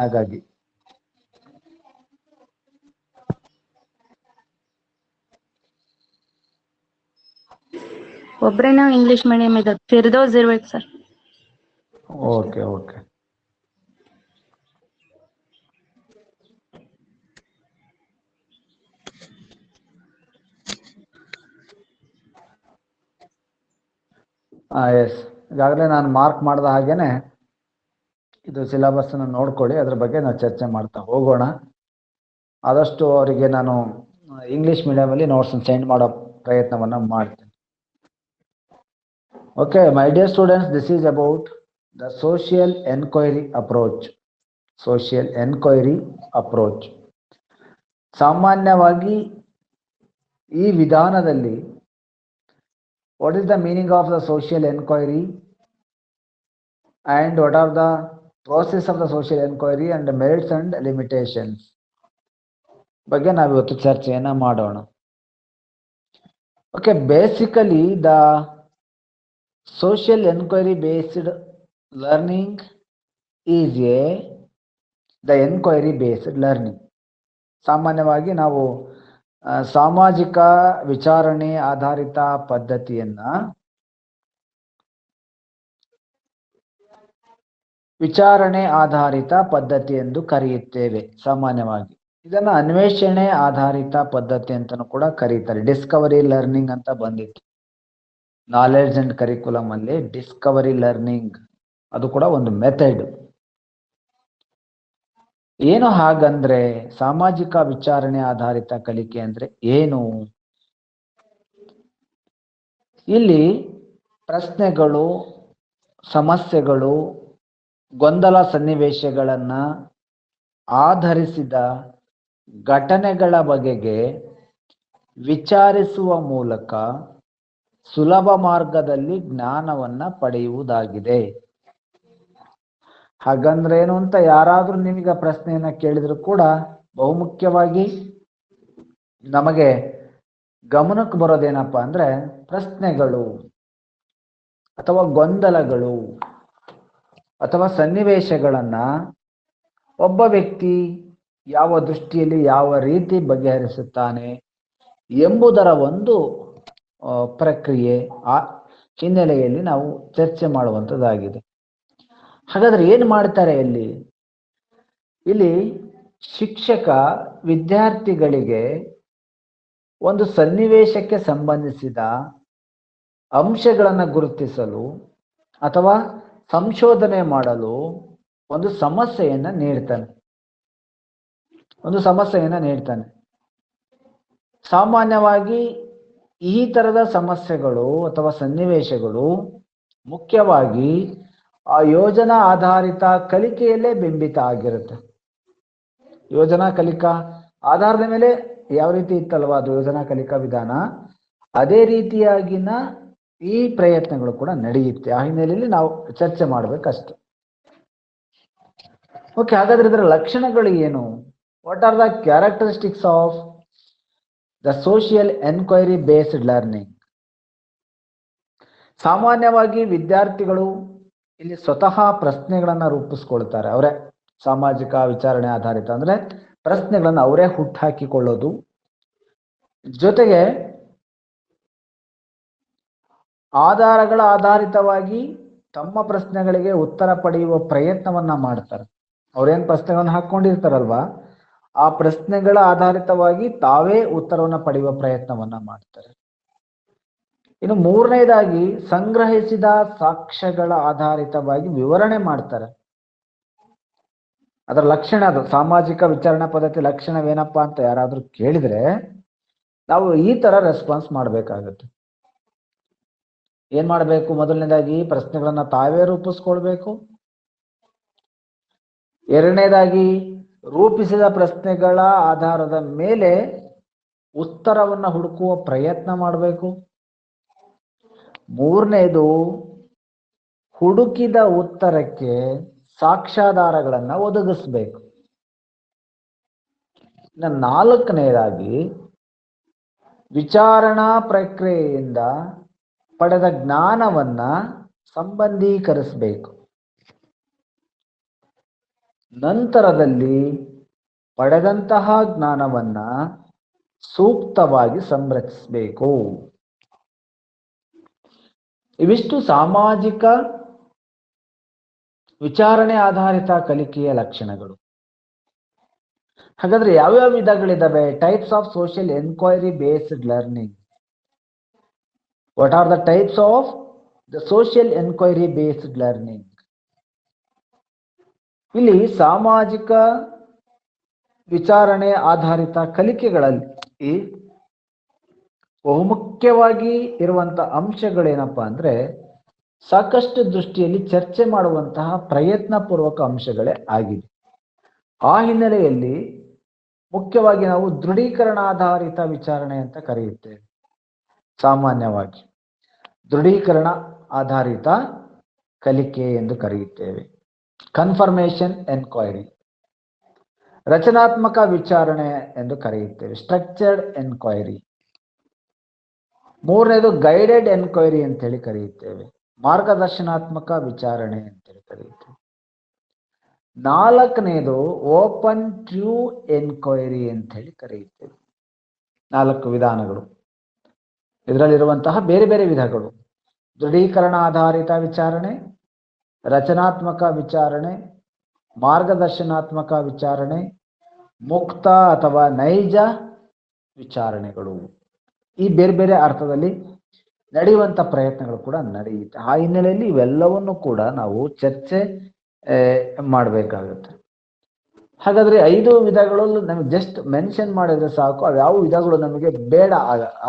ಹಾಗಾಗಿ ಒಬ್ರೇ ನಾವು ಇಂಗ್ಲಿಷ್ ಮೀಡಿಯಂ ಇದೆ, ಫಿರ್ದೋಸ್ ಇರ್ಬೇಕು ಸರ್. Okay okay. ಎಸ್, ಈಗಾಗಲೇ ನಾನು ಮಾರ್ಕ್ ಮಾಡಿದ ಹಾಗೇನೆ ಇದು ಸಿಲೆಬಸ್ ಅನ್ನು ನೋಡ್ಕೊಳ್ಳಿ, ಅದ್ರ ಬಗ್ಗೆ ನಾವು ಚರ್ಚೆ ಮಾಡ್ತಾ ಹೋಗೋಣ. ಆದಷ್ಟು ಅವರಿಗೆ ನಾನು ಇಂಗ್ಲಿಷ್ ಮೀಡಿಯಮಲ್ಲಿ ನೋಟ್ಸ್ ಸೆಂಡ್ ಮಾಡೋ ಪ್ರಯತ್ನವನ್ನು ಮಾಡ್ತೀನಿ. Okay my dear students, this is about the social enquiry approach. Social enquiry approach ಸಾಮಾನ್ಯವಾಗಿ ಈ ವಿಧಾನದಲ್ಲಿ what is the meaning of the social enquiry and what are the process of the social enquiry and the merits and limitations ಬಗ್ಗೆ ನಾವು ಇವತ್ತು ಚರ್ಚೆಯನ್ನು ಮಾಡೋಣ. Okay, basically the social enquiry based learning is the enquiry based learning. ಸಾಮಾನ್ಯವಾಗಿ ನಾವು ಸಾಮಾಜಿಕ ವಿಚಾರಣೆ ಆಧಾರಿತ ಪದ್ಧತಿಯನ್ನ ವಿಚಾರಣೆ ಆಧಾರಿತ ಪದ್ಧತಿ ಎಂದು ಕರೆಯುತ್ತೇವೆ. ಸಾಮಾನ್ಯವಾಗಿ ಇದನ್ನು ಅನ್ವೇಷಣೆ ಆಧಾರಿತ ಪದ್ಧತಿ ಅಂತಲೂ ಕೂಡ ಕರೀತಾರೆ. ಡಿಸ್ಕವರಿ ಲರ್ನಿಂಗ್ ಅಂತ ಬಂದಿತ್ತು ನಾಲೆಡ್ಜ್ ಅಂಡ್ ಕರಿಕ್ಯುಲಮ್ ಅಲ್ಲಿ. ಡಿಸ್ಕವರಿ ಲರ್ನಿಂಗ್ ಅದು ಕೂಡ ಒಂದು ಮೆಥಡ್. ಏನು ಹಾಗಂದ್ರೆ ಸಾಮಾಜಿಕ ವಿಚಾರಣೆ ಆಧಾರಿತ ಕಲಿಕೆ ಅಂದ್ರೆ ಏನು? ಇಲ್ಲಿ ಪ್ರಶ್ನೆಗಳು, ಸಮಸ್ಯೆಗಳು, ಗೊಂದಲ ಸನ್ನಿವೇಶಗಳನ್ನ ಆಧರಿಸಿದ ಘಟನೆಗಳ ಬಗೆಗೆ ವಿಚಾರಿಸುವ ಮೂಲಕ ಸುಲಭ ಮಾರ್ಗದಲ್ಲಿ ಜ್ಞಾನವನ್ನ ಪಡೆಯುವುದಾಗಿದೆ. ಹಾಗಂದ್ರೆ ಏನು ಅಂತ ಯಾರಾದ್ರೂ ನಿಮಗೆ ಪ್ರಶ್ನೆಯನ್ನ ಕೇಳಿದ್ರು ಕೂಡ ಬಹುಮುಖ್ಯವಾಗಿ ನಮಗೆ ಗಮನಕ್ಕೆ ಬರೋದೇನಪ್ಪ ಅಂದ್ರೆ ಪ್ರಶ್ನೆಗಳು ಅಥವಾ ಗೊಂದಲಗಳು ಅಥವಾ ಸನ್ನಿವೇಶಗಳನ್ನ ಒಬ್ಬ ವ್ಯಕ್ತಿ ಯಾವ ದೃಷ್ಟಿಯಲ್ಲಿ ಯಾವ ರೀತಿ ಬಗೆಹರಿಸುತ್ತಾನೆ ಎಂಬುದರ ಒಂದು ಪ್ರಕ್ರಿಯೆ ಆ ಹಿನ್ನೆಲೆಯಲ್ಲಿ ನಾವು ಚರ್ಚೆ ಮಾಡುವಂಥದ್ದಾಗಿದೆ. ಹಾಗಾದ್ರೆ ಏನು ಮಾಡ್ತಾರೆ ಇಲ್ಲಿ ಶಿಕ್ಷಕ ವಿದ್ಯಾರ್ಥಿಗಳಿಗೆ ಒಂದು ಸನ್ನಿವೇಶಕ್ಕೆ ಸಂಬಂಧಿಸಿದ ಅಂಶಗಳನ್ನು ಗುರುತಿಸಲು ಅಥವಾ ಸಂಶೋಧನೆ ಮಾಡಲು ಒಂದು ಸಮಸ್ಯೆಯನ್ನ ನೀಡ್ತಾನೆ. ಸಾಮಾನ್ಯವಾಗಿ ಈ ತರದ ಸಮಸ್ಯೆಗಳು ಅಥವಾ ಸನ್ನಿವೇಶಗಳು ಮುಖ್ಯವಾಗಿ ಆ ಯೋಜನಾ ಆಧಾರಿತ ಕಲಿಕೆಯಲ್ಲೇ ಬಿಂಬಿತ ಆಗಿರುತ್ತೆ. ಯೋಜನಾ ಕಲಿಕಾ ಆಧಾರದ ಮೇಲೆ ಯಾವ ರೀತಿ ಇತ್ತಲ್ವಾ ಅದು ಯೋಜನಾ ಕಲಿಕಾ ವಿಧಾನ, ಅದೇ ರೀತಿಯಾಗಿನ ಈ ಪ್ರಯತ್ನಗಳು ಕೂಡ ನಡೆಯುತ್ತೆ. ಆ ಹಿನ್ನೆಲೆಯಲ್ಲಿ ನಾವು ಚರ್ಚೆ ಮಾಡ್ಬೇಕಷ್ಟೆ. ಓಕೆ, ಹಾಗಾದ್ರೆ ಇದರ ಲಕ್ಷಣಗಳು ಏನು? What are the characteristics of the social enquiry based learning? ಸಾಮಾನ್ಯವಾಗಿ ವಿದ್ಯಾರ್ಥಿಗಳು ಇಲ್ಲಿ ಸ್ವತಃ ಪ್ರಶ್ನೆಗಳನ್ನ ರೂಪಿಸ್ಕೊಳ್ತಾರೆ. ಅವರೇ ಸಾಮಾಜಿಕ ವಿಚಾರಣೆ ಆಧಾರಿತ ಅಂದ್ರೆ ಪ್ರಶ್ನೆಗಳನ್ನ ಅವರೇ ಹುಟ್ಟಾಕಿಕೊಳ್ಳೋದು. ಜೊತೆಗೆ ಆಧಾರಗಳ ಆಧಾರಿತವಾಗಿ ತಮ್ಮ ಪ್ರಶ್ನೆಗಳಿಗೆ ಉತ್ತರ ಪಡೆಯುವ ಪ್ರಯತ್ನವನ್ನ ಮಾಡ್ತಾರೆ. ಅವ್ರೇನ್ ಪ್ರಶ್ನೆಗಳನ್ನ ಹಾಕೊಂಡಿರ್ತಾರಲ್ವಾ, ಆ ಪ್ರಶ್ನೆಗಳ ಆಧಾರಿತವಾಗಿ ತಾವೇ ಉತ್ತರವನ್ನ ಪಡೆಯುವ ಪ್ರಯತ್ನವನ್ನ ಮಾಡ್ತಾರೆ. ಇನ್ನು ಮೂರನೇದಾಗಿ ಸಂಗ್ರಹಿಸಿದ ಸಾಕ್ಷ್ಯಗಳ ಆಧಾರಿತವಾಗಿ ವಿವರಣೆ ಮಾಡ್ತಾರೆ. ಅದರ ಲಕ್ಷಣ ಅದು. ಸಾಮಾಜಿಕ ವಿಚಾರಣಾ ಪದ್ಧತಿ ಲಕ್ಷಣವೇನಪ್ಪಾ ಅಂತ ಯಾರಾದ್ರೂ ಕೇಳಿದ್ರೆ ನಾವು ಈ ತರ ರೆಸ್ಪಾನ್ಸ್ ಮಾಡ್ಬೇಕಾಗತ್ತೆ. ಏನ್ ಮಾಡ್ಬೇಕು? ಮೊದಲನೇದಾಗಿ ಪ್ರಶ್ನೆಗಳನ್ನ ತಾವೇ ರೂಪಿಸ್ಕೊಳ್ಬೇಕು. ಎರಡನೇದಾಗಿ ರೂಪಿಸಿದ ಪ್ರಶ್ನೆಗಳ ಆಧಾರದ ಮೇಲೆ ಉತ್ತರವನ್ನ ಹುಡುಕುವ ಪ್ರಯತ್ನ ಮಾಡಬೇಕು. ಮೂರನೇದು ಹುಡುಕಿದ ಉತ್ತರಕ್ಕೆ ಸಾಕ್ಷ್ಯಾಧಾರಗಳನ್ನ ಒದಗಿಸ್ಬೇಕು. ಇನ್ನು ನಾಲ್ಕನೇದಾಗಿ ವಿಚಾರಣಾ ಪ್ರಕ್ರಿಯೆಯಿಂದ ಪಡೆದ ಜ್ಞಾನವನ್ನ ಸಂಬಂಧೀಕರಿಸಬೇಕು. ನಂತರದಲ್ಲಿ ಪಡೆದಂತಹ ಜ್ಞಾನವನ್ನ ಸೂಕ್ತವಾಗಿ ಸಂರಕ್ಷಿಸಬೇಕು. ಇವಿಷ್ಟು ಸಾಮಾಜಿಕ ವಿಚಾರಣೆ ಆಧಾರಿತ ಕಲಿಕೆಯ ಲಕ್ಷಣಗಳು. ಹಾಗಾದ್ರೆ ಯಾವ್ಯಾವ ವಿಧಗಳಿದಾವೆ? Types of social enquiry based learning. What are the types of the social enquiry based learning? ಇಲ್ಲಿ ಸಾಮಾಜಿಕ ವಿಚಾರಣೆ ಆಧಾರಿತ ಕಲಿಕೆಗಳಲ್ಲಿ ಬಹುಮುಖ್ಯವಾಗಿ ಇರುವಂತಹ ಅಂಶಗಳೇನಪ್ಪಾ ಅಂದ್ರೆ ಸಾಕಷ್ಟು ದೃಷ್ಟಿಯಲ್ಲಿ ಚರ್ಚೆ ಮಾಡುವಂತಹ ಪ್ರಯತ್ನ ಪೂರ್ವಕ ಅಂಶಗಳೇ ಆಗಿದೆ. ಆ ಹಿನ್ನೆಲೆಯಲ್ಲಿ ಮುಖ್ಯವಾಗಿ ನಾವು ದೃಢೀಕರಣ ಆಧಾರಿತ ವಿಚಾರಣೆ ಅಂತ ಕರೆಯುತ್ತೇವೆ. ಸಾಮಾನ್ಯವಾಗಿ ದೃಢೀಕರಣ ಆಧಾರಿತ ಕಲಿಕೆ ಎಂದು ಕರೆಯುತ್ತೇವೆ. Confirmation enquiry. ರಚನಾತ್ಮಕ ವಿಚಾರಣೆ ಎಂದು ಕರೆಯುತ್ತೇವೆ. Structured enquiry. ಮೂರನೇದು ಗೈಡೆಡ್ ಎನ್ಕ್ವೈರಿ ಅಂತ ಹೇಳಿ ಕರೆಯುತ್ತೇವೆ. ಮಾರ್ಗದರ್ಶನಾತ್ಮಕ ವಿಚಾರಣೆ ಅಂತೇಳಿ ಕರೆಯುತ್ತೇವೆ. ನಾಲ್ಕನೇದು ಓಪನ್ ಟ್ರೂ ಎನ್ಕ್ವೈರಿ ಅಂತ ಹೇಳಿ ಕರೆಯುತ್ತೇವೆ. 4 ವಿಧಾನಗಳು. ಇದರಲ್ಲಿರುವಂತಹ ಬೇರೆ ಬೇರೆ ವಿಧಗಳು: ದೃಢೀಕರಣ ಆಧಾರಿತ ವಿಚಾರಣೆ, ರಚನಾತ್ಮಕ ವಿಚಾರಣೆ, ಮಾರ್ಗದರ್ಶನಾತ್ಮಕ ವಿಚಾರಣೆ, ಮುಕ್ತ ಅಥವಾ ನೈಜ ವಿಚಾರಣೆಗಳು. ಈ ಬೇರೆ ಬೇರೆ ಅರ್ಥದಲ್ಲಿ ನಡೆಯುವಂತ ಪ್ರಯತ್ನಗಳು ಕೂಡ ನಡೆಯುತ್ತೆ. ಆ ಹಿನ್ನೆಲೆಯಲ್ಲಿ ಇವೆಲ್ಲವನ್ನು ಕೂಡ ನಾವು ಚರ್ಚೆ ಮಾಡಬೇಕಾಗುತ್ತೆ. ಹಾಗಾದ್ರೆ 5 ವಿಧಗಳಲ್ಲೂ ನಮಗೆ ಜಸ್ಟ್ ಮೆನ್ಷನ್ ಮಾಡಿದ್ರೆ ಸಾಕು. ಯಾವ ವಿಧಗಳು ನಮಗೆ ಬೇಡ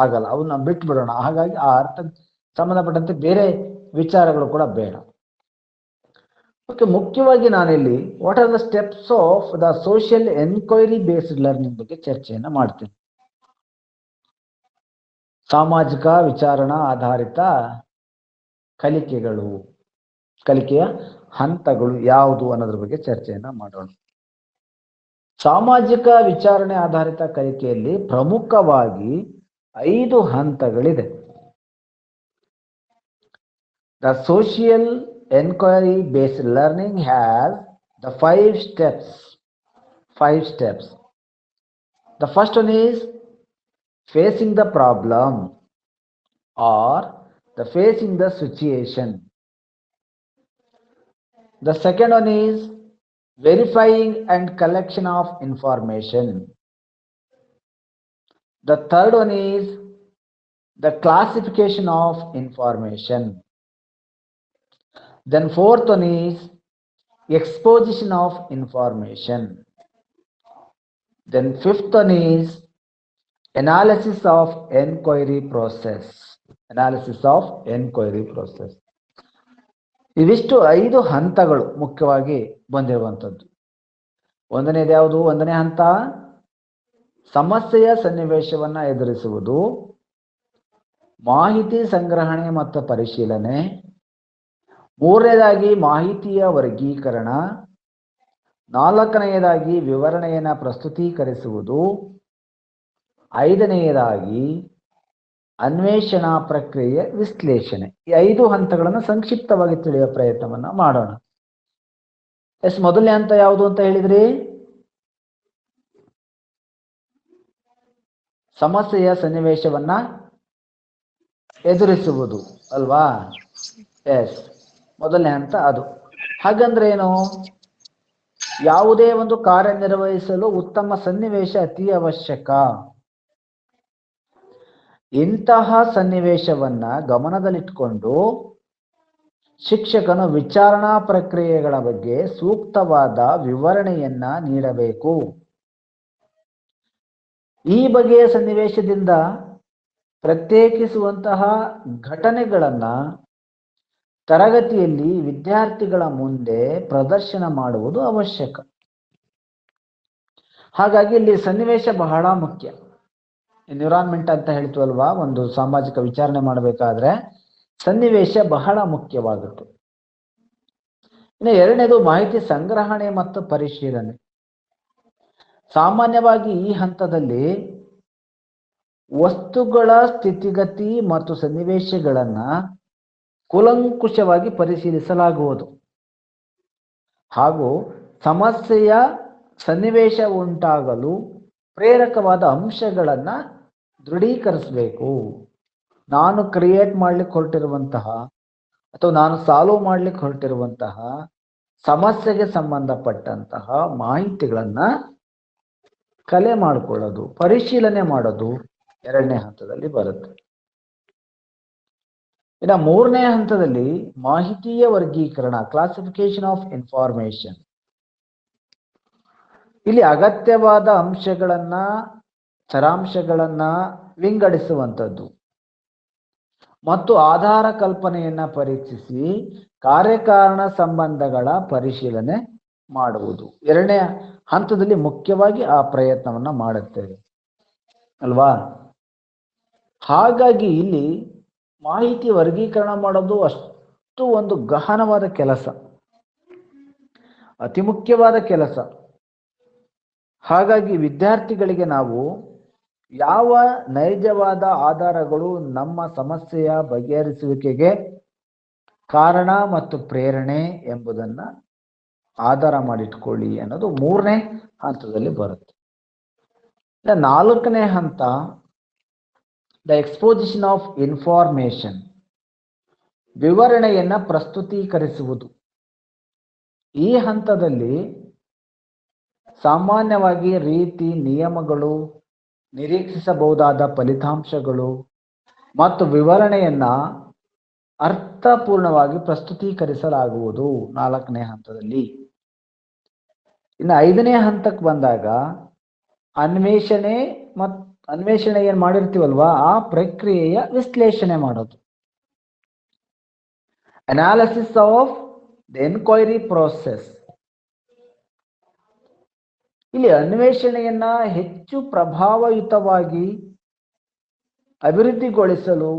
ಆಗಲ್ಲ, ಅವನ್ನ ಬಿಟ್ಟು ಬಿಡೋಣ. ಹಾಗಾಗಿ ಆ ಅರ್ಥ ಸಂಬಂಧಪಟ್ಟಂತೆ ಬೇರೆ ವಿಚಾರಗಳು ಕೂಡ ಬೇಡ. ಓಕೆ, ಮುಖ್ಯವಾಗಿ ನಾನಿಲ್ಲಿ what are the steps of the social enquiry based learning ಬಗ್ಗೆ ಚರ್ಚೆಯನ್ನ ಮಾಡ್ತೀನಿ. ಸಾಮಾಜಿಕ ವಿಚಾರಣಾ ಆಧಾರಿತ ಕಲಿಕೆಯ ಹಂತಗಳು ಯಾವುದು ಅನ್ನೋದ್ರ ಬಗ್ಗೆ ಚರ್ಚೆಯನ್ನ ಮಾಡೋಣ. ಸಾಮಾಜಿಕ ವಿಚಾರಣೆ ಆಧಾರಿತ ಕಲಿಕೆಯಲ್ಲಿ ಪ್ರಮುಖವಾಗಿ 5 ಹಂತಗಳಿದೆ. The social enquiry based learning has the 5 steps. The first one is facing the problem or the facing the situation. The second one is verifying and collection of information. The third one is the classification of information. Then fourth one is exposition of information. Then fifth one is analysis of enquiry process. ಇವಿಷ್ಟು 5 ಹಂತಗಳು ಮುಖ್ಯವಾಗಿ ಬಂದಿರುವಂಥದ್ದು. ಒಂದನೇದು ಯಾವುದು? 1ನೇ ಹಂತ ಸಮಸ್ಯೆಯ ಸನ್ನಿವೇಶವನ್ನ ಎದುರಿಸುವುದು, ಮಾಹಿತಿ ಸಂಗ್ರಹಣೆ ಮತ್ತು ಪರಿಶೀಲನೆ. 3ನೇದಾಗಿ ಮಾಹಿತಿಯ ವರ್ಗೀಕರಣ. 4ನೇದಾಗಿ ವಿವರಣೆಯನ್ನ ಪ್ರಸ್ತುತೀಕರಿಸುವುದು. 5ನೇದಾಗಿ ಅನ್ವೇಷಣಾ ಪ್ರಕ್ರಿಯೆ ವಿಶ್ಲೇಷಣೆ. ಈ 5 ಹಂತಗಳನ್ನು ಸಂಕ್ಷಿಪ್ತವಾಗಿ ತಿಳಿಯುವ ಪ್ರಯತ್ನವನ್ನ ಮಾಡೋಣ. ಮೊದಲನೇ ಹಂತ ಯಾವುದು ಅಂತ ಹೇಳಿದ್ರಿ? ಸಮಸ್ಯೆಯ ಸನ್ನಿವೇಶವನ್ನ ಎದುರಿಸುವುದು ಅಲ್ವಾ? ಮೊದಲನೇ ಹಂತ ಅದು. ಹಾಗಂದ್ರೆ ಏನು? ಯಾವುದೇ ಒಂದು ಕಾರ್ಯನಿರ್ವಹಿಸಲು ಉತ್ತಮ ಸನ್ನಿವೇಶ ಅತಿ ಅವಶ್ಯಕ. ಇಂತಹ ಸನ್ನಿವೇಶವನ್ನ ಗಮನದಲ್ಲಿಟ್ಕೊಂಡು ಶಿಕ್ಷಕನು ವಿಚಾರಣಾ ಪ್ರಕ್ರಿಯೆಗಳ ಬಗ್ಗೆ ಸೂಕ್ತವಾದ ವಿವರಣೆಯನ್ನ ನೀಡಬೇಕು. ಈ ಬಗೆಯ ಸನ್ನಿವೇಶದಿಂದ ಪ್ರತ್ಯೇಕಿಸುವಂತಹ ಘಟನೆಗಳನ್ನ ತರಗತಿಯಲ್ಲಿ ವಿದ್ಯಾರ್ಥಿಗಳ ಮುಂದೆ ಪ್ರದರ್ಶನ ಮಾಡುವುದು ಅವಶ್ಯಕ. ಹಾಗಾಗಿ ಇಲ್ಲಿ ಸನ್ನಿವೇಶ ಬಹಳ ಮುಖ್ಯ. ಎನ್ವಿರಾನ್ಮೆಂಟ್ ಅಂತ ಹೇಳ್ತೀವಲ್ವಾ, ಒಂದು ಸಾಮಾಜಿಕ ವಿಚಾರಣೆ ಮಾಡಬೇಕಾದ್ರೆ ಸನ್ನಿವೇಶ ಬಹಳ ಮುಖ್ಯವಾಗುತ್ತೆ. ಇನ್ನು 2ನೇದು ಮಾಹಿತಿ ಸಂಗ್ರಹಣೆ ಮತ್ತು ಪರಿಶೀಲನೆ. ಸಾಮಾನ್ಯವಾಗಿ ಈ ಹಂತದಲ್ಲಿ ವಸ್ತುಗಳ ಸ್ಥಿತಿಗತಿ ಮತ್ತು ಸನ್ನಿವೇಶಗಳನ್ನ ಕೂಲಂಕುಷವಾಗಿ ಪರಿಶೀಲಿಸಲಾಗುವುದು ಹಾಗೂ ಸಮಸ್ಯೆಯ ಸನ್ನಿವೇಶ ಉಂಟಾಗಲು ಪ್ರೇರಕವಾದ ಅಂಶಗಳನ್ನು ದೃಢೀಕರಿಸಬೇಕು. ನಾನು ಕ್ರಿಯೇಟ್ ಮಾಡ್ಲಿಕ್ಕೆ ಹೊರಟಿರುವಂತಹ ಅಥವಾ ನಾನು ಸಾಲ್ವ್ ಮಾಡ್ಲಿಕ್ಕೆ ಹೊರಟಿರುವಂತಹ ಸಮಸ್ಯೆಗೆ ಸಂಬಂಧಪಟ್ಟಂತಹ ಮಾಹಿತಿಗಳನ್ನು ಕಲೆ ಮಾಡಿಕೊಳ್ಳೋದು, ಪರಿಶೀಲನೆ ಮಾಡೋದು ಎರಡನೇ ಹಂತದಲ್ಲಿ ಬರುತ್ತೆ. ಇನ್ನು ಮೂರನೇ ಹಂತದಲ್ಲಿ ಮಾಹಿತಿಯ ವರ್ಗೀಕರಣ, ಕ್ಲಾಸಿಫಿಕೇಶನ್ ಆಫ್ ಇನ್ಫಾರ್ಮೇಶನ್. ಇಲ್ಲಿ ಅಗತ್ಯವಾದ ಅಂಶಗಳನ್ನ, ಚರಾಂಶಗಳನ್ನ ವಿಂಗಡಿಸುವಂಥದ್ದು ಮತ್ತು ಆಧಾರ ಕಲ್ಪನೆಯನ್ನ ಪರೀಕ್ಷಿಸಿ ಕಾರ್ಯಕಾರಣ ಸಂಬಂಧಗಳ ಪರಿಶೀಲನೆ ಮಾಡುವುದು. ಎರಡನೇ ಹಂತದಲ್ಲಿ ಮುಖ್ಯವಾಗಿ ಆ ಪ್ರಯತ್ನವನ್ನ ಮಾಡುತ್ತೇವೆ ಅಲ್ವಾ. ಹಾಗಾಗಿ ಇಲ್ಲಿ ಮಾಹಿತಿ ವರ್ಗೀಕರಣ ಮಾಡೋದು ಅಷ್ಟು ಒಂದು ಗಹನವಾದ ಕೆಲಸ, ಅತಿ ಮುಖ್ಯವಾದ ಕೆಲಸ. ಹಾಗಾಗಿ ವಿದ್ಯಾರ್ಥಿಗಳಿಗೆ ನಾವು ಯಾವ ನೈಜವಾದ ಆಧಾರಗಳು ನಮ್ಮ ಸಮಸ್ಯೆಯ ಬಗೆಹರಿಸುವಿಕೆಗೆ ಕಾರಣ ಮತ್ತು ಪ್ರೇರಣೆ ಎಂಬುದನ್ನು ಆಧಾರ ಮಾಡಿಟ್ಕೊಳ್ಳಿ ಅನ್ನೋದು ಮೂರನೇ ಹಂತದಲ್ಲಿ ಬರುತ್ತೆ. ನಾಲ್ಕನೇ ಹಂತ ದ ಎಕ್ಸ್ಪೋಸಿಷನ್ ಆಫ್ ಇನ್ಫಾರ್ಮೇಶನ್, ವಿವರಣೆಯನ್ನ ಪ್ರಸ್ತುತೀಕರಿಸುವುದು. ಈ ಹಂತದಲ್ಲಿ ಸಾಮಾನ್ಯವಾಗಿ ರೀತಿ, ನಿಯಮಗಳು, ನಿರೀಕ್ಷಿಸಬಹುದಾದ ಫಲಿತಾಂಶಗಳು ಮತ್ತು ವಿವರಣೆಯನ್ನ ಅರ್ಥಪೂರ್ಣವಾಗಿ ಪ್ರಸ್ತುತೀಕರಿಸಲಾಗುವುದು ನಾಲ್ಕನೇ ಹಂತದಲ್ಲಿ. ಇನ್ನು ಐದನೇ ಹಂತಕ್ಕೆ ಬಂದಾಗ ಅನ್ವೇಷಣೆ ಏನ್ ಮಾಡಿರ್ತೀವಲ್ವಾ ಆ ಪ್ರಕ್ರಿಯೆಯ ವಿಶ್ಲೇಷಣೆ ಮಾಡೋದು, analysis of the enquiry process. ಇಲ್ಲಿ ಅನ್ವೇಷಣೆಯನ್ನ ಹೆಚ್ಚು ಪ್ರಭಾವಯುತವಾಗಿ ಅಭಿವೃದ್ಧಿಗೊಳಿಸಲು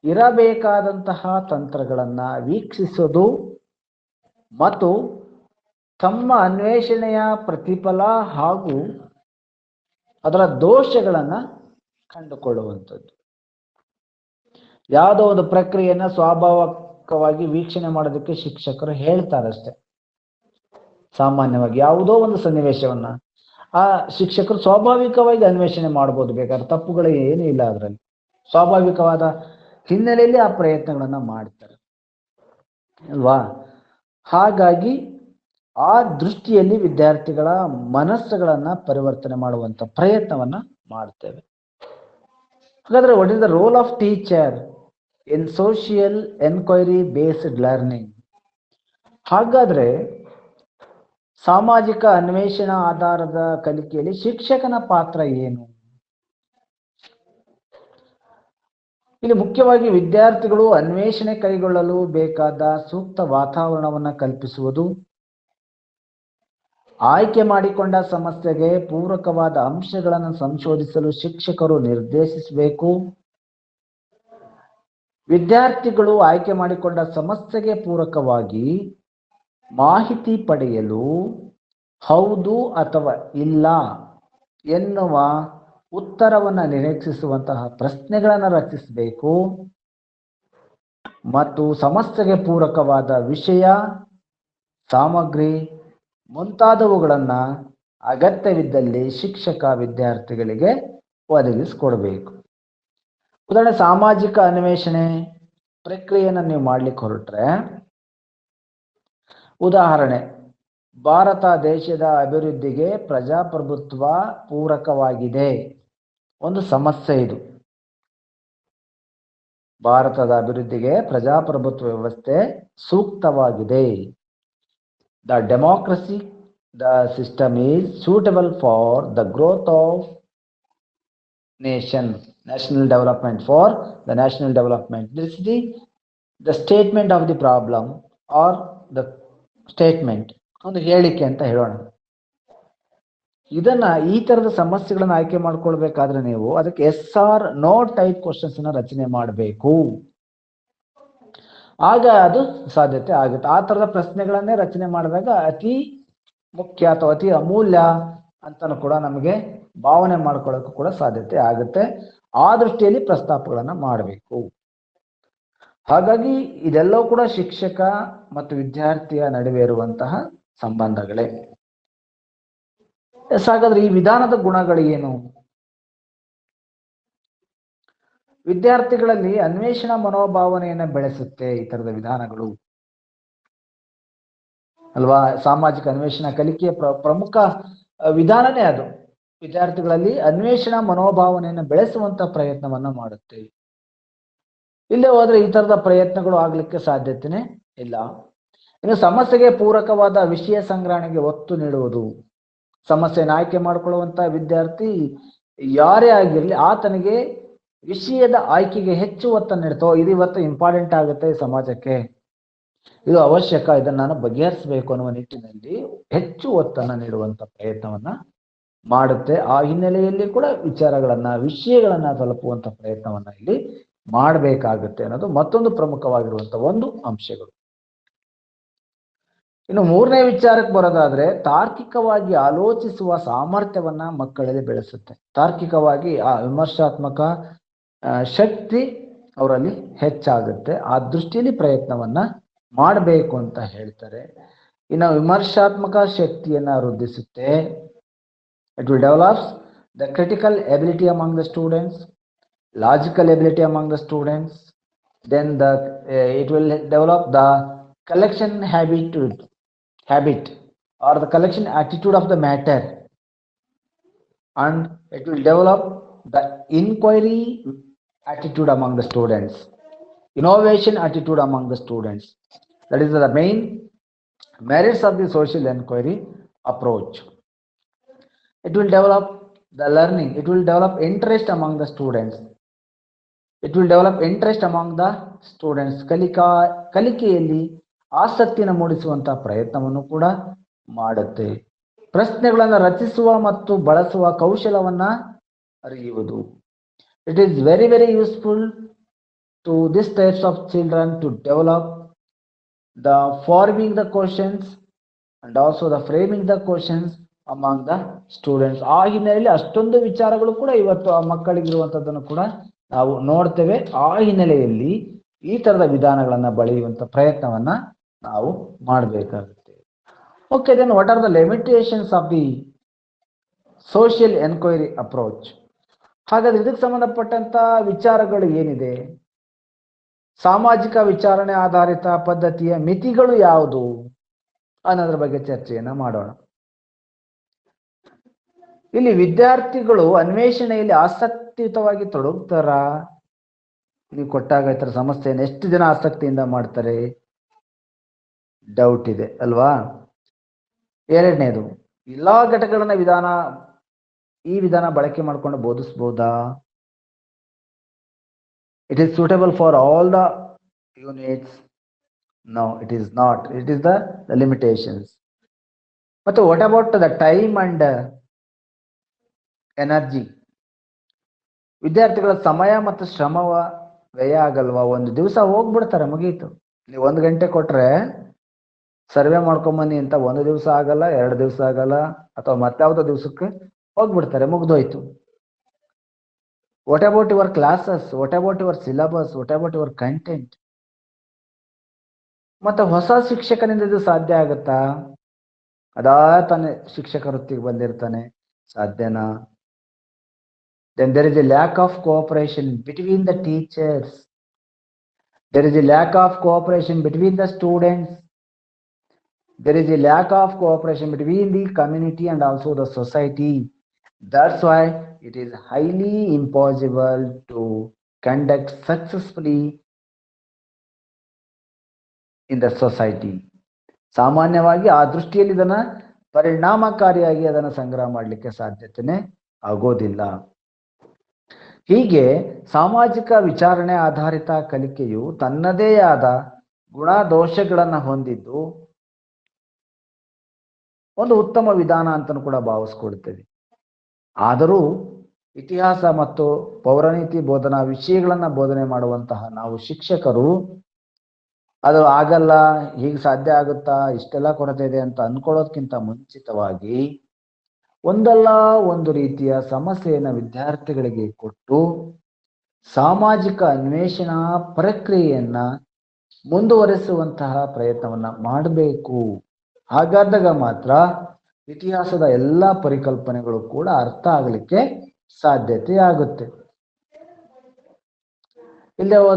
ಇರಬೇಕಾದಂತಹ ತಂತ್ರಗಳನ್ನ ವೀಕ್ಷಿಸೋದು ಮತ್ತು ತಮ್ಮ ಅನ್ವೇಷಣೆಯ ಪ್ರತಿಫಲ ಹಾಗೂ ಅದರ ದೋಷಗಳನ್ನ ಕಂಡುಕೊಳ್ಳುವಂಥದ್ದು. ಯಾವುದೋ ಒಂದು ಪ್ರಕ್ರಿಯೆಯನ್ನ ಸ್ವಾಭಾವಿಕವಾಗಿ ವೀಕ್ಷಣೆ ಮಾಡೋದಕ್ಕೆ ಶಿಕ್ಷಕರು ಹೇಳ್ತಾರಷ್ಟೆ. ಸಾಮಾನ್ಯವಾಗಿ ಯಾವುದೋ ಒಂದು ಸನ್ನಿವೇಶವನ್ನ ಆ ಶಿಕ್ಷಕರು ಸ್ವಾಭಾವಿಕವಾಗಿ ಅನ್ವೇಷಣೆ ಮಾಡ್ಬೋದು, ಬೇಕಾದ್ರೆ ತಪ್ಪುಗಳು ಏನೂ ಇಲ್ಲ ಅದರಲ್ಲಿ. ಸ್ವಾಭಾವಿಕವಾದ ಹಿನ್ನೆಲೆಯಲ್ಲಿ ಆ ಪ್ರಯತ್ನಗಳನ್ನ ಮಾಡ್ತಾರೆ ಅಲ್ವಾ. ಹಾಗಾಗಿ ಆ ದೃಷ್ಟಿಯಲ್ಲಿ ವಿದ್ಯಾರ್ಥಿಗಳ ಮನಸ್ಸುಗಳನ್ನ ಪರಿವರ್ತನೆ ಮಾಡುವಂತ ಪ್ರಯತ್ನವನ್ನ ಮಾಡ್ತೇವೆ. ಹಾಗಾದ್ರೆ what is the role of teacher in social enquiry based learning? ಹಾಗಾದ್ರೆ ಸಾಮಾಜಿಕ ಅನ್ವೇಷಣಾ ಆಧಾರದ ಕಲಿಕೆಯಲ್ಲಿ ಶಿಕ್ಷಕನ ಪಾತ್ರ ಏನು? ಇಲ್ಲಿ ಮುಖ್ಯವಾಗಿ ವಿದ್ಯಾರ್ಥಿಗಳು ಅನ್ವೇಷಣೆ ಕೈಗೊಳ್ಳಲು ಬೇಕಾದ ಸೂಕ್ತ ವಾತಾವರಣವನ್ನು ಕಲ್ಪಿಸುವುದು, ಆಯ್ಕೆ ಮಾಡಿಕೊಂಡ ಸಮಸ್ಯೆಗೆ ಪೂರಕವಾದ ಅಂಶಗಳನ್ನು ಸಂಶೋಧಿಸಲು ಶಿಕ್ಷಕರು ನಿರ್ದೇಶಿಸಬೇಕು. ವಿದ್ಯಾರ್ಥಿಗಳು ಆಯ್ಕೆ ಮಾಡಿಕೊಂಡ ಸಮಸ್ಯೆಗೆ ಪೂರಕವಾಗಿ ಮಾಹಿತಿ ಪಡೆಯಲು ಹೌದು ಅಥವಾ ಇಲ್ಲ ಎನ್ನುವ ಉತ್ತರವನ್ನು ನಿರೀಕ್ಷಿಸುವಂತಹ ಪ್ರಶ್ನೆಗಳನ್ನು ರಚಿಸಬೇಕು ಮತ್ತು ಸಮಸ್ಯೆಗೆ ಪೂರಕವಾದ ವಿಷಯ, ಸಾಮಗ್ರಿ ಮುಂತಾದವುಗಳನ್ನ ಅಗತ್ಯವಿದ್ದಲ್ಲಿ ಶಿಕ್ಷಕ ವಿದ್ಯಾರ್ಥಿಗಳಿಗೆ ಒದಗಿಸಿಕೊಡ್ಬೇಕು. ಉದಾಹರಣೆ, ಸಾಮಾಜಿಕ ಅನ್ವೇಷಣೆ ಪ್ರಕ್ರಿಯೆಯನ್ನು ನೀವು ಮಾಡ್ಲಿಕ್ಕೆ ಹೊರಟ್ರೆ, ಉದಾಹರಣೆ, ಭಾರತ ದೇಶದ ಅಭಿವೃದ್ಧಿಗೆ ಪ್ರಜಾಪ್ರಭುತ್ವ ಪೂರಕವಾಗಿದೆ, ಒಂದು ಸಮಸ್ಯೆ ಇದು. ಭಾರತದ ಅಭಿವೃದ್ಧಿಗೆ ಪ್ರಜಾಪ್ರಭುತ್ವ ವ್ಯವಸ್ಥೆ ಸೂಕ್ತವಾಗಿದೆ. The democracy, the system is suitable for the growth of nation, national development, for the national development. This is the statement of the problem or the statement, ಒಂದು ಹೇಳಿಕೆ ಅಂತ ಹೇಳೋಣ. ಇದನ್ನ ಈ ತರದ ಸಮಸ್ಯೆಗಳನ್ನ ಆಯ್ಕೆ ಮಾಡ್ಕೊಳ್ಬೇಕಾದ್ರೆ ನೀವು ಅದಕ್ಕೆ yes or no type questions ಅನ್ನ ರಚನೆ ಮಾಡಬೇಕು. ಆಗ ಅದು ಸಾಧ್ಯತೆ ಆಗುತ್ತೆ. ಆ ತರದ ಪ್ರಶ್ನೆಗಳನ್ನೇ ರಚನೆ ಮಾಡಿದಾಗ ಅತಿ ಮುಖ್ಯ ಅಥವಾ ಅತಿ ಅಮೂಲ್ಯ ಅಂತಾನು ಕೂಡ ನಮಗೆ ಭಾವನೆ ಮಾಡ್ಕೊಳ್ಳೋಕ್ಕೂ ಕೂಡ ಸಾಧ್ಯತೆ ಆಗುತ್ತೆ. ಆ ದೃಷ್ಟಿಯಲ್ಲಿ ಪ್ರಸ್ತಾಪಗಳನ್ನ ಮಾಡಬೇಕು. ಹಾಗಾಗಿ ಇದೆಲ್ಲವೂ ಕೂಡ ಶಿಕ್ಷಕ ಮತ್ತು ವಿದ್ಯಾರ್ಥಿಯ ನಡುವೆ ಇರುವಂತಹ ಸಂಬಂಧಗಳೇ. ಹಾಗಾದ್ರೆ ಈ ವಿಧಾನದ ಗುಣಗಳು ಏನು? ವಿದ್ಯಾರ್ಥಿಗಳಲ್ಲಿ ಅನ್ವೇಷಣಾ ಮನೋಭಾವನೆಯನ್ನ ಬೆಳೆಸುತ್ತೆ ಈ ತರದ ವಿಧಾನಗಳು ಅಲ್ವಾ. ಸಾಮಾಜಿಕ ಅನ್ವೇಷಣಾ ಕಲಿಕೆಯ ಪ್ರಮುಖ ವಿಧಾನನೇ ಅದು. ವಿದ್ಯಾರ್ಥಿಗಳಲ್ಲಿ ಅನ್ವೇಷಣಾ ಮನೋಭಾವನೆಯನ್ನು ಬೆಳೆಸುವಂತ ಪ್ರಯತ್ನವನ್ನ ಮಾಡುತ್ತೆ. ಇಲ್ಲೇ ಹೋದ್ರೆ ಈ ತರದ ಪ್ರಯತ್ನಗಳು ಆಗ್ಲಿಕ್ಕೆ ಸಾಧ್ಯತೆನೇ ಇಲ್ಲ. ಇನ್ನು ಸಮಸ್ಯೆಗೆ ಪೂರಕವಾದ ವಿಷಯ ಸಂಗ್ರಹಣೆಗೆ ಒತ್ತು ನೀಡುವುದು. ಸಮಸ್ಯೆಯನ್ನು ಆಯ್ಕೆ ಮಾಡಿಕೊಳ್ಳುವಂತ ವಿದ್ಯಾರ್ಥಿ ಯಾರೇ ಆಗಿರ್ಲಿ ಆತನಿಗೆ ವಿಷಯದ ಆಯ್ಕೆಗೆ ಹೆಚ್ಚು ಒತ್ತನ್ನು ನೀಡ್ತೋ, ಇದು ಇವತ್ತು ಇಂಪಾರ್ಟೆಂಟ್ ಆಗುತ್ತೆ ಸಮಾಜಕ್ಕೆ, ಇದು ಅವಶ್ಯಕ, ಇದನ್ನ ನಾನು ಬಗೆಹರಿಸಬೇಕು ಅನ್ನುವ ನಿಟ್ಟಿನಲ್ಲಿ ಹೆಚ್ಚು ಒತ್ತನ್ನು ನೀಡುವಂತ ಪ್ರಯತ್ನವನ್ನ ಮಾಡುತ್ತೆ. ಆ ಹಿನ್ನೆಲೆಯಲ್ಲಿ ಕೂಡ ವಿಷಯಗಳನ್ನ ತಲುಪುವಂತ ಪ್ರಯತ್ನವನ್ನ ಇಲ್ಲಿ ಮಾಡಬೇಕಾಗುತ್ತೆ ಅನ್ನೋದು ಮತ್ತೊಂದು ಪ್ರಮುಖವಾಗಿರುವಂತ ಒಂದು ಅಂಶಗಳು. ಇನ್ನು ಮೂರನೇ ವಿಚಾರಕ್ಕೆ ಬರೋದಾದ್ರೆ, ತಾರ್ಕಿಕವಾಗಿ ಆಲೋಚಿಸುವ ಸಾಮರ್ಥ್ಯವನ್ನ ಮಕ್ಕಳಲ್ಲಿ ಬೆಳೆಸುತ್ತೆ. ತಾರ್ಕಿಕವಾಗಿ ಆ ವಿಮರ್ಶಾತ್ಮಕ ಶಕ್ತಿ ಅವರಲ್ಲಿ ಹೆಚ್ಚಾಗುತ್ತೆ. ಆ ದೃಷ್ಟಿಯಲ್ಲಿ ಪ್ರಯತ್ನವನ್ನ ಮಾಡಬೇಕು ಅಂತ ಹೇಳ್ತಾರೆ. ಇನ್ನು ವಿಮರ್ಶಾತ್ಮಕ ಶಕ್ತಿಯನ್ನ ವೃದ್ಧಿಸುತ್ತೆ. It will develops the critical ability among the students, logical ability among the students, then it will develop the collection habit or the collection attitude of the matter, and it will develop the inquiry attitude among the students, innovation attitude among the students. That is the main merits of the social inquiry approach. It will develop the learning, it will develop interest among the students, it will develop interest among the students. ಕಲಿಕೆಯಲ್ಲಿ ಆಸಕ್ತಿಯನ್ನು ಮೂಡಿಸುವಂತಹ ಪ್ರಯತ್ನವನ್ನು ಕೂಡ ಮಾಡುತ್ತೆ. ಪ್ರಶ್ನೆಗಳನ್ನು ರಚಿಸುವ ಮತ್ತು ಬಳಸುವ ಕೌಶಲವನ್ನ ಅರಿಯುವುದು. It is very useful to this types of children to develop the forming the questions and also the framing the questions among the students. ಆ ಹಿನ್ನೆಲೆಯಲ್ಲಿ ಅಷ್ಟೊಂದು ವಿಚಾರಗಳು ಕೂಡ ಇವತ್ತು ಆ ಮಕ್ಕಳಿಗಿರುವಂತದ್ದನ್ನು ಕೂಡ ನಾವು ನೋಡ್ತೇವೆ. ಆ ಹಿನ್ನೆಲೆಯಲ್ಲಿ ಈ ತರದ ವಿಧಾನಗಳನ್ನ ಬಳಿಯುವಂತ ಪ್ರಯತ್ನವನ್ನ ನಾವು ಮಾಡಬೇಕಾಗುತ್ತೆ. Okay, then what are the limitations of the social enquiry approach? ಹಾಗಾದ್ರೆ ಇದಕ್ಕೆ ಸಂಬಂಧಪಟ್ಟಂತ ವಿಚಾರಗಳು ಏನಿದೆ? ಸಾಮಾಜಿಕ ವಿಚಾರಣೆ ಆಧಾರಿತ ಪದ್ಧತಿಯ ಮಿತಿಗಳು ಯಾವುದು ಅನ್ನೋದ್ರ ಬಗ್ಗೆ ಚರ್ಚೆಯನ್ನ ಮಾಡೋಣ. ಇಲ್ಲಿ ವಿದ್ಯಾರ್ಥಿಗಳು ಅನ್ವೇಷಣೆಯಲ್ಲಿ ಆಸಕ್ತಿಯುತವಾಗಿ ತೊಡಗುತ್ತಾರ? ನೀವು ಕೊಟ್ಟಾಗ ಈ ತರ ಸಮಸ್ಯೆಯನ್ನು ಎಷ್ಟು ಜನ ಆಸಕ್ತಿಯಿಂದ ಮಾಡ್ತಾರೆ? ಡೌಟ್ ಇದೆ ಅಲ್ವಾ? ಎರಡನೇದು, ಎಲ್ಲಾ ಘಟಕಗಳನ್ನ ಈ ವಿಧಾನ ಬಳಕೆ ಮಾಡ್ಕೊಂಡು ಬೋಧಿಸಬಹುದಾ? It is suitable for all the units? No, it is not. It is the limitations. But what about the time and energy? ವಿದ್ಯಾರ್ಥಿಗಳ ಸಮಯ ಮತ್ತು ಶ್ರಮವ ವ್ಯಯ ಆಗಲ್ವಾ? ಒಂದು ದಿವಸ ಹೋಗ್ಬಿಡ್ತಾರೆ, ಮುಗೀತು. ನೀವು 1 ಗಂಟೆ ಕೊಟ್ರೆ ಸರ್ವೆ ಮಾಡ್ಕೊಂಬನ್ನಿ ಅಂತ 1 ದಿವಸ ಆಗಲ್ಲ, 2 ದಿವಸ ಆಗಲ್ಲ, ಅಥವಾ ಮತ್ತಾವುದೋ ದಿವಸಕ್ಕೆ ಹೋಗ್ಬಿಡ್ತಾರೆ, ಮುಗ್ದೋಯ್ತು. What about your classes? What about your syllabus? What about your content? ಮತ್ತೆ ಹೊಸ ಶಿಕ್ಷಕನಿಂದ ಇದು ಸಾಧ್ಯ ಆಗುತ್ತಾ? ಅದಾ ತಾನೇ ಶಿಕ್ಷಕ ವೃತ್ತಿಗೆ ಬಂದಿರ್ತಾನೆ, ಸಾಧ್ಯನಾ? Then there is a lack of cooperation between the teachers. There is a lack of cooperation between the students. There is a lack of cooperation between the community and also the society. That's why it is highly impossible to conduct successfully in the society. ಸಾಮಾನ್ಯವಾಗಿ ಆ ದೃಷ್ಟಿಯಲ್ಲಿ ಇದನ್ನ ಪರಿಣಾಮಕಾರಿಯಾಗಿ ಅದನ್ನು ಸಂಗ್ರಹ ಮಾಡಲಿಕ್ಕೆ ಸಾಧ್ಯತೆನೇ ಆಗೋದಿಲ್ಲ. ಹೀಗೆ ಸಾಮಾಜಿಕ ವಿಚಾರಣೆ ಆಧಾರಿತ ಕಲಿಕೆಯು ತನ್ನದೇ ಆದ ಗುಣ ದೋಷಗಳನ್ನ ಹೊಂದಿದ್ದು ಒಂದು ಉತ್ತಮ ವಿಧಾನ ಅಂತಲೂ ಕೂಡ ಭಾವಿಸ್ಕೊಳ್ತೇವೆ. ಆದರೂ ಇತಿಹಾಸ ಮತ್ತು ಪೌರಾಣಿತಿ ಬೋಧನಾ ವಿಷಯಗಳನ್ನ ಬೋಧನೆ ಮಾಡುವಂತಹ ನಾವು ಶಿಕ್ಷಕರು ಅದು ಆಗಲ್ಲ, ಹೀಗೆ ಸಾಧ್ಯ ಆಗುತ್ತಾ, ಇಷ್ಟೆಲ್ಲ ಕೊರತೆ ಇದೆ ಅಂತ ಅನ್ಕೊಳ್ಳೋದ್ಕಿಂತ ಮುಂಚಿತವಾಗಿ ಒಂದಲ್ಲ ಒಂದು ರೀತಿಯ ಸಮಸ್ಯೆಯನ್ನು ವಿದ್ಯಾರ್ಥಿಗಳಿಗೆ ಕೊಟ್ಟು ಸಾಮಾಜಿಕ ಅನ್ವೇಷಣಾ ಪ್ರಕ್ರಿಯೆಯನ್ನ ಮುಂದುವರೆಸುವಂತಹ ಪ್ರಯತ್ನವನ್ನ ಮಾಡಬೇಕು ಹಾಗಾದಾಗ ಮಾತ್ರ ಇತಿಹಾಸದ ಎಲ್ಲ ಪರಿಕಲ್ಪನೆಗಳು ಕೂಡ ಅರ್ಥ ಆಗಲಿಕ್ಕೆ ಸಾಧ್ಯತೆ ಆಗುತ್ತೆ. ಇಲ್ಲೇ ಹೋದ್ರೆ